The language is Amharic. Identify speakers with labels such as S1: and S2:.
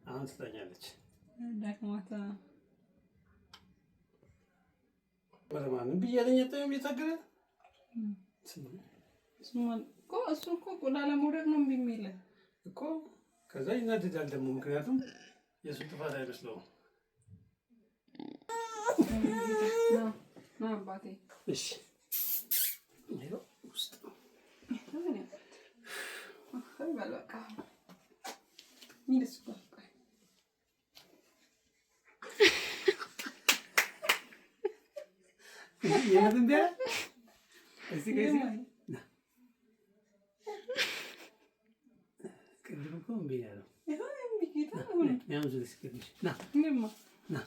S1: አሁን ትተኛለች።
S2: ደክሟታ
S1: በማንም ብያለኝ የታገለ
S2: እሱ እኮ ላለመውደቅ ነው እምቢ የሚልህ
S1: እኮ። ከዛ ይናደዳል ደግሞ ምክንያቱም የእሱ ጥፋት አይመስለውም።
S2: አባቴ
S1: እሺ ውስጥ
S2: በቃ
S1: የምትም ቢያ እዚህ ጋር ቅድም እኮ እምቢ ያለው ና